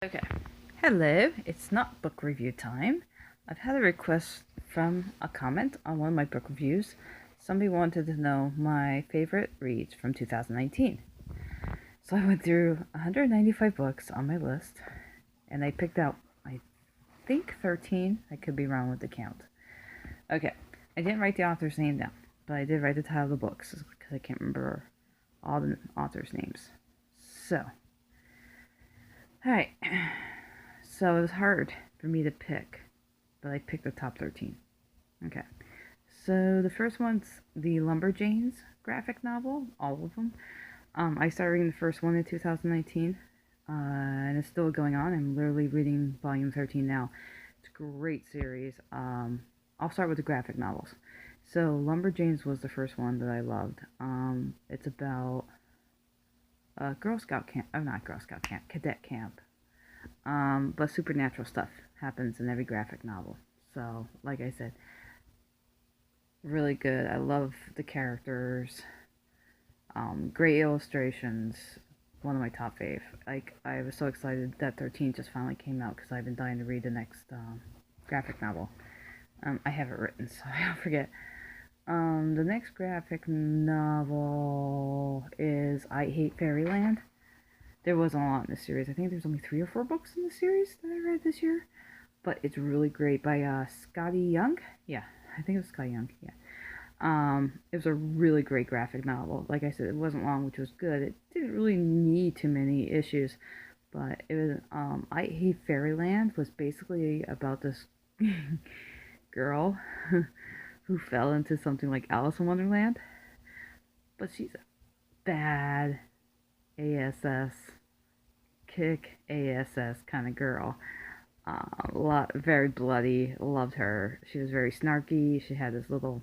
Okay. Hello, it's not book review time. I've had a request from a comment on one of my book reviews. Somebody wanted to know my favorite reads from 2019. So I went through 195 books on my list and I picked out, I think, 13. I could be wrong with the count. Okay, I didn't write the author's name down, but I did write the title of the books because I can't remember all the authors' names. So, alright. So it was hard for me to pick, but I picked the top 13. Okay. So the first one's the Lumberjanes graphic novel, all of them. I started reading the first one in 2019, and it's still going on. I'm literally reading volume 13 now. It's a great series. I'll start with the graphic novels. So Lumberjanes was the first one that I loved. It's about a Girl Scout camp. Oh, not Girl Scout camp, cadet camp. But supernatural stuff happens in every graphic novel. So, like I said, really good. I love the characters. Great illustrations. One of my top fave. Like, I was so excited that 13 just finally came out because I've been dying to read the next graphic novel. I have it written, so I don't forget. The next graphic novel is I Hate Fairyland. There wasn't a lot in the series. I think there's only 3 or 4 books in the series that I read this year. But it's really great by Skottie Young. Yeah, I think it was Skottie Young. Yeah. It was a really great graphic novel. Like I said, it wasn't long, which was good. It didn't really need too many issues, but it was. I Hate Fairyland was basically about this girl who fell into something like Alice in Wonderland, but she's a bad ASS kick ASS kind of girl. Very bloody. Loved her. She was very snarky. She had this little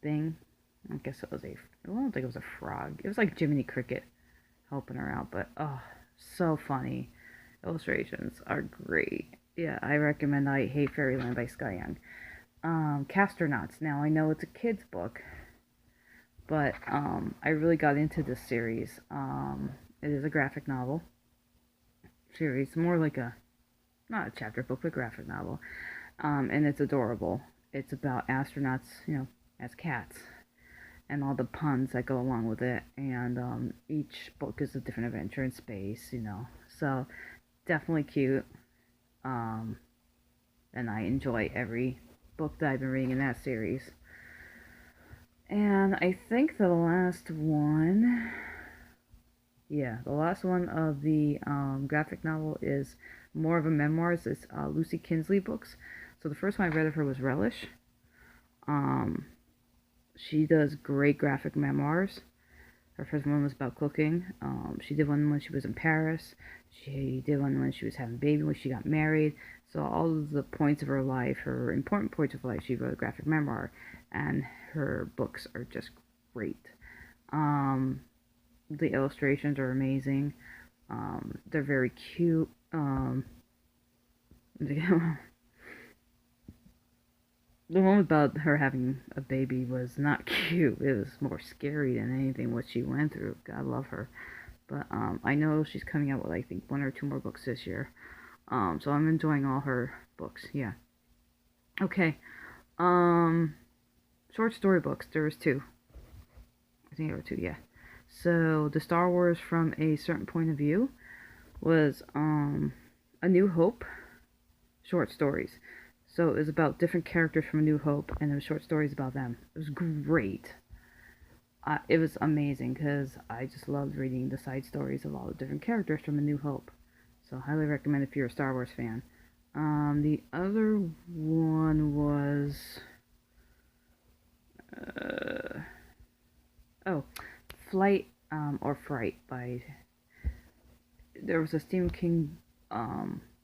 thing. I guess it was I don't think it was a frog. It was like Jiminy Cricket helping her out, but oh, so funny. Illustrations are great. Yeah, I recommend I Hate Fairyland by Skottie Young. Casternauts. Now I know it's a kid's book, but I really got into this series. It is a graphic novel series, more like a not a chapter book, but graphic novel. And it's adorable. It's about astronauts, as cats, and all the puns that go along with it. And each book is a. Different adventure in space. So definitely cute. Um, and I enjoy every book that I've been reading in that series. And I think the last one of the graphic novel is more of a memoirs. It's Lucy Kinsley books. So the first one I read of her was Relish. Um, she does great graphic memoirs. Her first one was about cooking. She did one when she was in Paris. She did one when she was having a baby, when she got married. So all of the points of her life, her important points of life, she wrote a graphic memoir, and her books are just great. Um, the illustrations are amazing. They're very cute. The one about her having a baby was not cute. It was more scary than anything what she went through. God love her. But I know she's coming out with I think 1 or 2 more books this year. So I'm enjoying all her books. Yeah. Okay. Um, Short story books. There was 2. I think there were 2. Yeah. So the Star Wars from a certain point of view was A New Hope short stories. So it was about different characters from A New Hope, and there were short stories about them. It was great. It was amazing because I just loved reading the side stories of all the different characters from A New Hope. So highly recommend if you're a Star Wars fan. The other one was uh, oh, Flight or Fright by. There was a Stephen King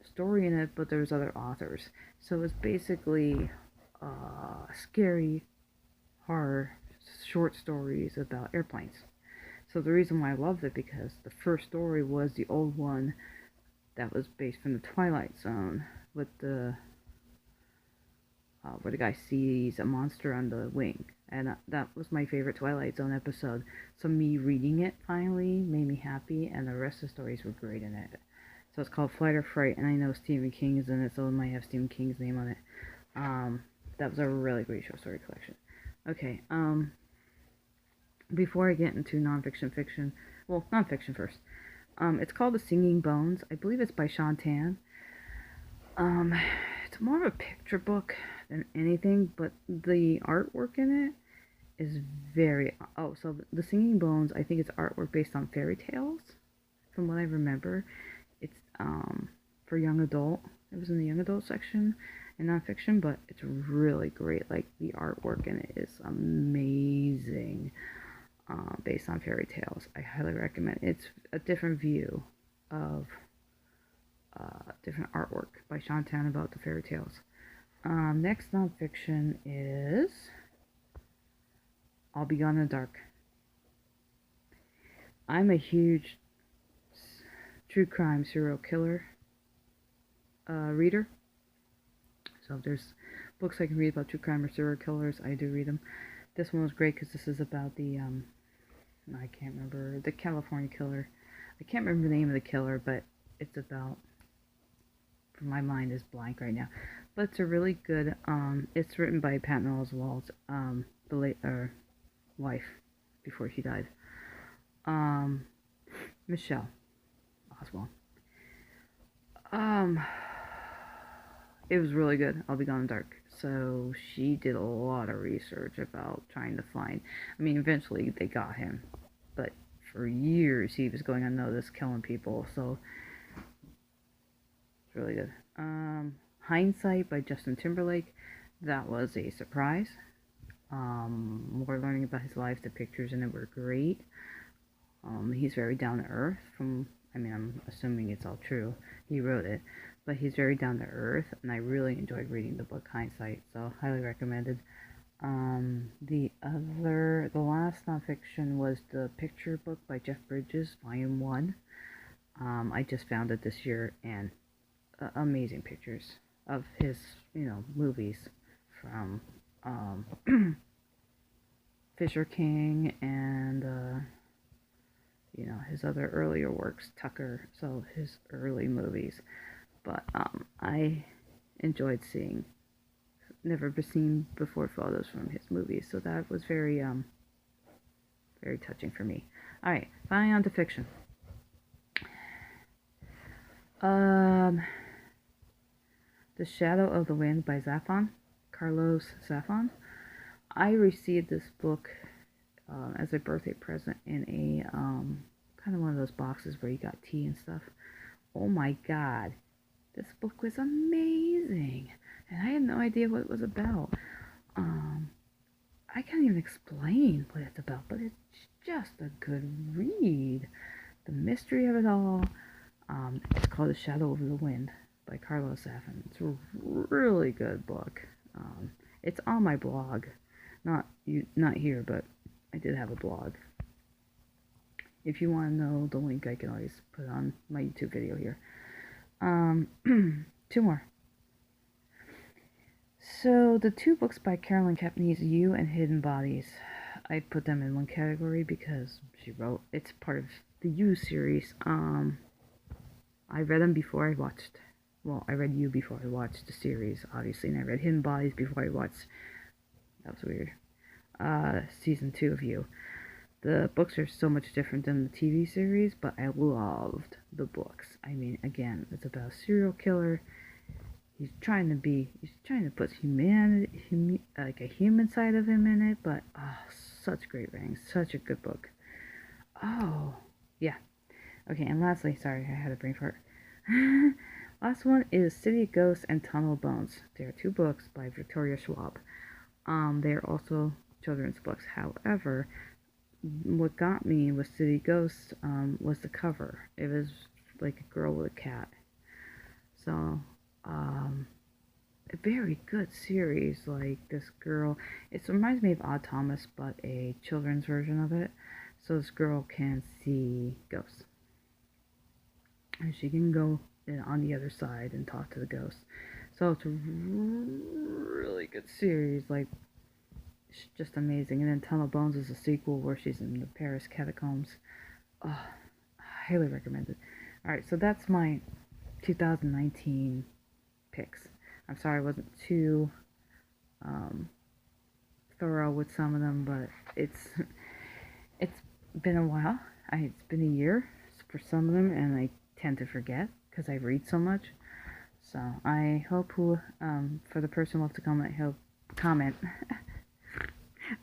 story in it, but there was other authors. So it was basically scary horror short stories about airplanes. So the reason why I loved it because the first story was the old one that was based from the Twilight Zone with the where the guy sees a monster on the wing, and that was my favorite Twilight Zone episode. So me reading it finally made me happy, and the rest of the stories were great in it. So it's called Flight or Fright, and I know Stephen King is in it, so it might have Stephen King's name on it. That was a really great short story collection. Okay, before I get into nonfiction, fiction, well, nonfiction first. It's called The Singing Bones. I believe it's by Sean Tan. Um, it's more of a picture book than anything, but the artwork in it is very. Oh, so The Singing Bones, I think it's artwork based on fairy tales, from what I remember. It's for young adult. It was in the young adult section in nonfiction, but it's really great. Like the artwork in it is amazing. Based on fairy tales, I highly recommend. It's a different view of different artwork by Sean Tan about the fairy tales. Next nonfiction is I'll Be Gone in the Dark. I'm a huge true crime serial killer reader. So if there's books I can read about true crime or serial killers, I do read them. This one was great because this is about the I can't remember, the California killer. I can't remember the name of the killer, but it's about, my mind is blank right now. But it's a really good, it's written by Patton Oswalt, the late wife before she died. Michelle Oswald. It was really good. I'll Be Gone in the Dark. So she did a lot of research about trying to find. I mean, eventually they got him, but for years he was going unnoticed, killing people. So it's really good. Hindsight by Justin Timberlake. That was a surprise. More learning about his life. The pictures in it were great. He's very down to earth. I'm assuming it's all true. He wrote it, but he's very down to earth, and I really enjoyed reading the book Hindsight, so highly recommended. The last nonfiction was the picture book by Jeff Bridges, Volume 1. I just found it this year, and amazing pictures of his, movies from Fisher King and his other earlier works, Tucker, so his early movies. But I enjoyed seeing never seen before photos from his movies, so that was very very touching for me. Alright, finally on to fiction. The Shadow of the Wind by Zafon, Carlos Zafon. I received this book as a birthday present in a kind of one of those boxes where you got tea and stuff. Oh my god, this book was amazing, and I had no idea what it was about. I can't even explain what it's about, but it's just a good read. The mystery of it all. It's called The Shadow of the Wind by Carlos Zafon. It's a really good book. It's on my blog, not here, but I did have a blog. If you want to know the link, I can always put it on my YouTube video here. Two more. So the two books by Carolyn Kepnes, You and Hidden Bodies, I put them in one category because she wrote. It's part of the You series. I read them before I watched. Well, I read You before I watched the series, obviously, and I read Hidden Bodies before I watched. That was weird. Season 2 of You. The books are so much different than the TV series, but I loved the books. I mean, again, it's about a serial killer. He's trying to put humanity, like a human side of him in it, but such great writing, such a good book. Oh, yeah. Okay, and lastly, sorry, I had a brain fart. Last one is City of Ghosts and Tunnel of Bones. They are two books by Victoria Schwab. They are also children's books. However, what got me with City of Ghosts was the cover. It was like a girl with a cat. So, a very good series. Like this girl, it reminds me of Odd Thomas, but a children's version of it. So this girl can see ghosts, and she can go on the other side and talk to the ghosts. So it's a really good series. Like, it's just amazing. And then Tunnel of Bones is a sequel where she's in the Paris catacombs. Oh, highly recommended. Alright, so that's my 2019 picks. I'm sorry I wasn't too thorough with some of them, but it's been a while. It's been a year for some of them, and I tend to forget because I read so much. So I hope for the person who wants to comment, he'll comment.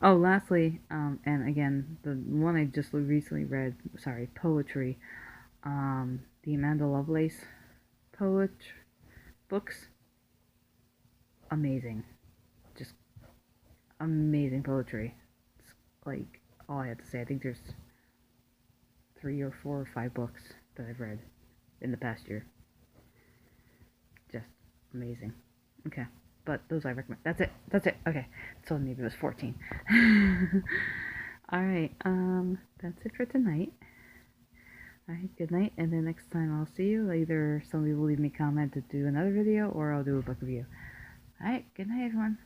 Oh, lastly, and again, the one I just recently read, sorry, poetry, the Amanda Lovelace poet books, amazing, just amazing poetry. It's like all I have to say. I think there's 3 or 4 or 5 books that I've read in the past year. Just amazing. Okay, but those I recommend. That's it. That's it. Okay, so maybe it was 14. All right. That's it for tonight. All right. Good night, and then next time I'll see you. Either somebody will leave me a comment to do another video, or I'll do a book review. All right. Good night, everyone.